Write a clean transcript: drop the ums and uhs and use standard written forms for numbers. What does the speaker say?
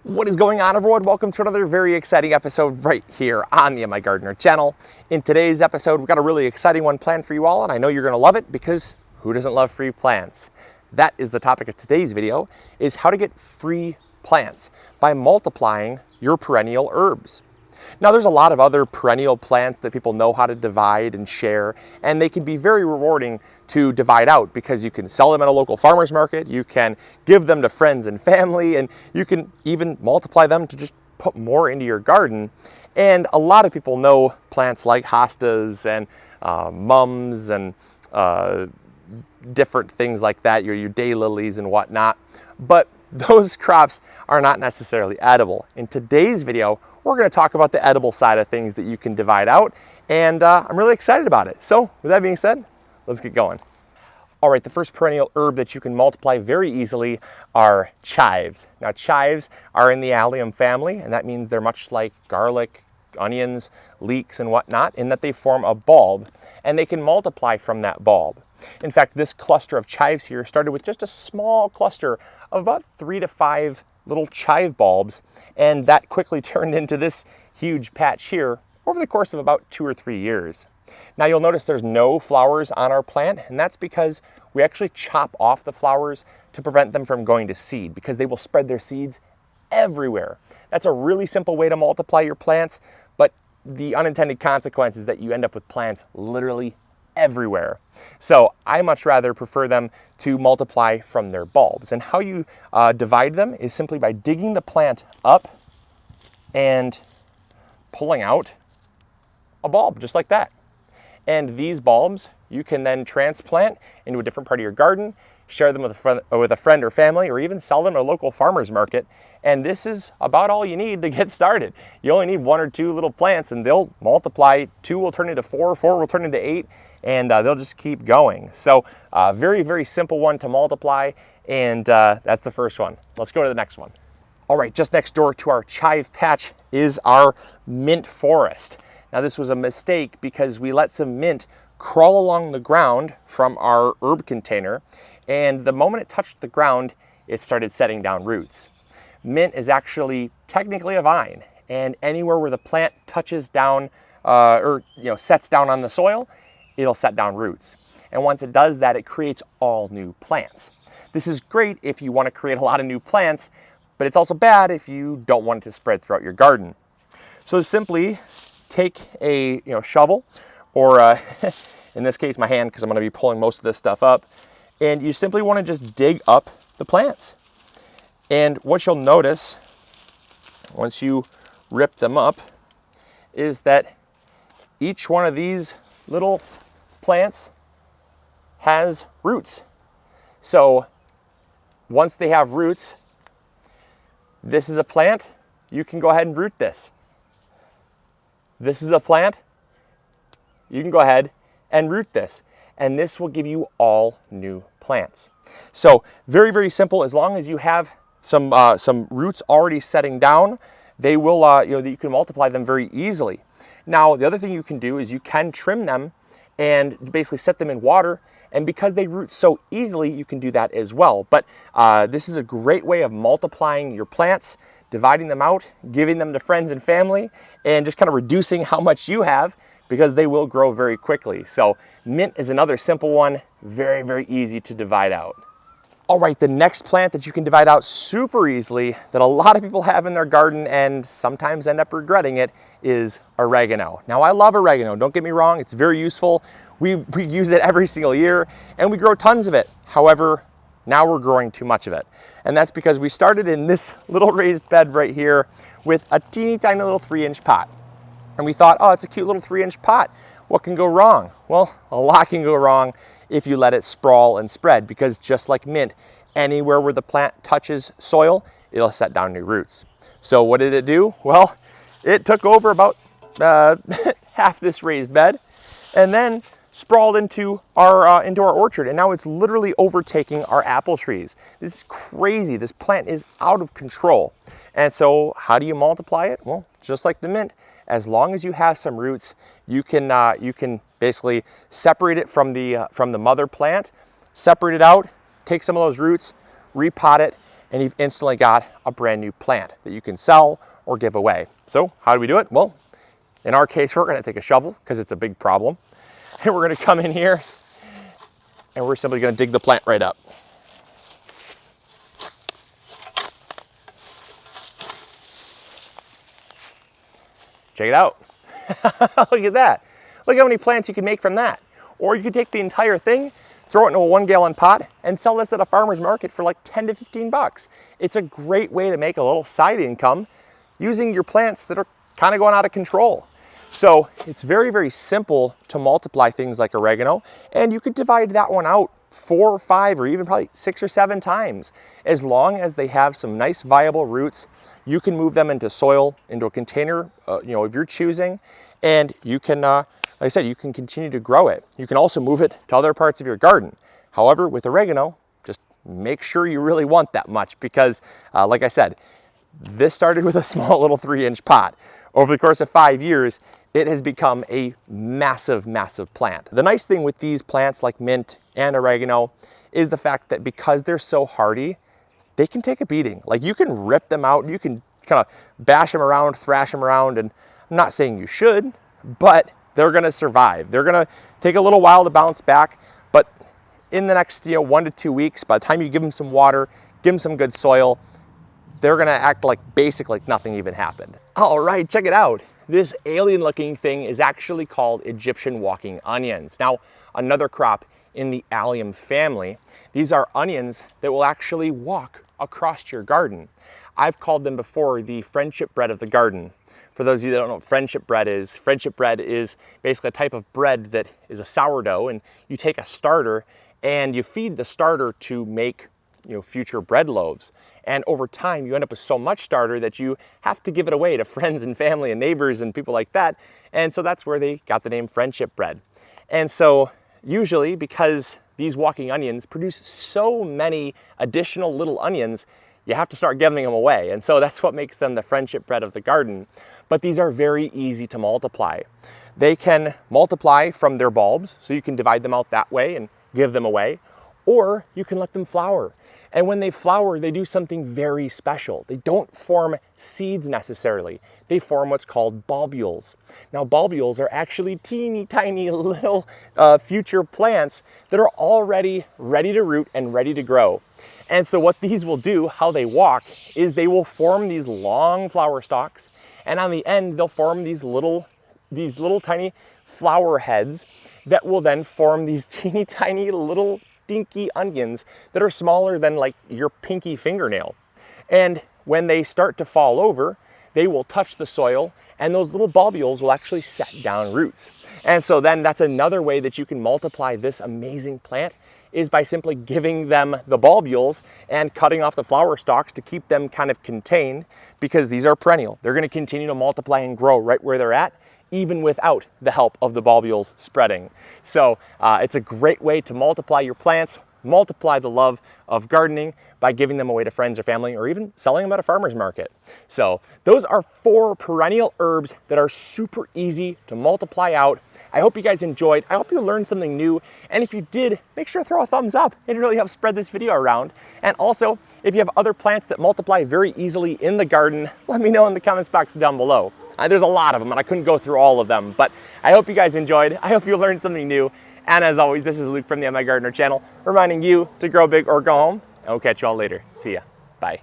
What is going on, everyone? Welcome to another very exciting episode right here on the MIgardener channel. In today's episode, we've got a really exciting one planned for you all, and I know you're going to love it because who doesn't love free plants? That is the topic of today's video, is how to get free plants by multiplying your perennial herbs. Now, there's a lot of other perennial plants that people know how to divide and share, and they can be very rewarding to divide out because you can sell them at a local farmer's market, you can give them to friends and family, and you can even multiply them to just put more into your garden. And a lot of people know plants like hostas and mums and different things like that, your daylilies and whatnot, but those crops are not necessarily edible. In today's video, we're going to talk about the edible side of things that you can divide out, and I'm really excited about it. So with that being said, let's get going. All right, the first perennial herb that you can multiply very easily are chives. Now, chives are in the allium family, and that means they're much like garlic, onions, leeks, and whatnot, in that they form a bulb, and they can multiply from that bulb. In fact, this cluster of chives here started with just a small cluster of about 3 to 5 little chive bulbs, and that quickly turned into this huge patch here over the course of about 2 or 3 years. Now, you'll notice there's no flowers on our plant, and that's because we actually chop off the flowers to prevent them from going to seed, because they will spread their seeds everywhere. That's a really simple way to multiply your plants, but the unintended consequence is that you end up with plants literally everywhere. So I much rather prefer them to multiply from their bulbs. And how you divide them is simply by digging the plant up and pulling out a bulb just like that. And these bulbs you can then transplant into a different part of your garden, share them with a friend or family, or even sell them at a local farmer's market. And this is about all you need to get started. You only need 1 or 2 little plants and they'll multiply. 2 will turn into 4, 4 will turn into 8, and they'll just keep going. So very, very simple one to multiply, and that's the first one. Let's go to the next one. All right, just next door to our chive patch is our mint forest. Now, this was a mistake because we let some mint crawl along the ground from our herb container, and the moment it touched the ground, it started setting down roots. Mint is actually technically a vine, and anywhere where the plant touches down or sets down on the soil, it'll set down roots. And once it does that, it creates all new plants. This is great if you want to create a lot of new plants, but it's also bad if you don't want it to spread throughout your garden. So simply take a shovel, or in this case my hand, because I'm going to be pulling most of this stuff up, and you simply want to just dig up the plants. And what you'll notice once you rip them up is that each one of these little plants has roots. So once they have roots, this is a plant, you can go ahead and root this. This is a plant, you can go ahead and root this, and this will give you all new plants. So very, very simple. As long as you have some roots already setting down, they will you can multiply them very easily. Now, the other thing you can do is you can trim them and basically set them in water, and because they root so easily, you can do that as well. But this is a great way of multiplying your plants, dividing them out, giving them to friends and family, and just kind of reducing how much you have, because they will grow very quickly. So mint is another simple one, very, very easy to divide out. All right, the next plant that you can divide out super easily that a lot of people have in their garden and sometimes end up regretting it is oregano. Now, I love oregano, don't get me wrong, it's very useful. We use it every single year and we grow tons of it. However, now we're growing too much of it. And that's because we started in this little raised bed right here with a teeny tiny little 3-inch pot. And we thought, oh, it's a cute little 3-inch pot. What can go wrong? Well, a lot can go wrong if you let it sprawl and spread, because just like mint, anywhere where the plant touches soil, it'll set down new roots. So what did it do? Well, it took over about half this raised bed and then sprawled into our orchard, and now it's literally overtaking our apple trees. This is crazy. This plant is out of control. And so how do you multiply it? Well, just like the mint, as long as you have some roots, you can basically separate it from the mother plant, separate it out, take some of those roots, repot it, and you've instantly got a brand new plant that you can sell or give away. So how do we do it? Well, in our case, we're gonna take a shovel because it's a big problem. And we're gonna come in here and we're simply gonna dig the plant right up. Check it out. Look at that. Look how many plants you can make from that. Or you could take the entire thing, throw it into a 1-gallon pot, and sell this at a farmer's market for like 10 to 15 bucks. It's a great way to make a little side income using your plants that are kind of going out of control. So it's very, very simple to multiply things like oregano, and you could divide that one out 4 or 5 or even probably 6 or 7 times. As long as they have some nice viable roots, you can move them into soil, into a container of your choosing, and you can, like I said, you can continue to grow it. You can also move it to other parts of your garden. However, with oregano, just make sure you really want that much because, like I said, this started with a small little 3-inch pot. Over the course of 5 years, it has become a massive, massive plant. The nice thing with these plants like mint and oregano is the fact that because they're so hardy, they can take a beating. Like you can rip them out, you can kind of bash them around, thrash them around, and I'm not saying you should, but they're gonna survive. They're gonna take a little while to bounce back, but in the next 1 to 2 weeks, by the time you give them some water, give them some good soil, they're gonna act like basically like nothing even happened. All right, check it out. This alien looking thing is actually called Egyptian walking onions. Now, another crop in the allium family. These are onions that will actually walk across your garden. I've called them before the friendship bread of the garden. For those of you that don't know what friendship bread is basically a type of bread that is a sourdough, and you take a starter and you feed the starter to make future bread loaves. And over time, you end up with so much starter that you have to give it away to friends and family and neighbors and people like that. And so that's where they got the name friendship bread. And so usually, because these walking onions produce so many additional little onions, you have to start giving them away. And so that's what makes them the friendship bread of the garden. But these are very easy to multiply. They can multiply from their bulbs, so you can divide them out that way and give them away, or you can let them flower. And when they flower, they do something very special. They don't form seeds necessarily. They form what's called bulbules. Now, bulbules are actually teeny tiny little future plants that are already ready to root and ready to grow. And so what these will do, how they walk, is they will form these long flower stalks, and on the end, they'll form these little tiny flower heads that will then form these teeny tiny little dinky onions that are smaller than like your pinky fingernail. And when they start to fall over, they will touch the soil, and those little bulbules will actually set down roots. And so then that's another way that you can multiply this amazing plant, is by simply giving them the bulbules and cutting off the flower stalks to keep them kind of contained, because these are perennial. They're going to continue to multiply and grow right where they're at, even without the help of the bulbules spreading. So it's a great way to multiply your plants, multiply the love of gardening by giving them away to friends or family, or even selling them at a farmer's market. So those are 4 perennial herbs that are super easy to multiply out. I hope you guys enjoyed. I hope you learned something new. And if you did, make sure to throw a thumbs up. It really helps spread this video around. And also, if you have other plants that multiply very easily in the garden, let me know in the comments box down below. There's a lot of them, and I couldn't go through all of them, but I hope you guys enjoyed. I hope you learned something new. And as always, this is Luke from the MIgardener channel, reminding you to grow big or go home, and we'll catch you all later. See ya. Bye.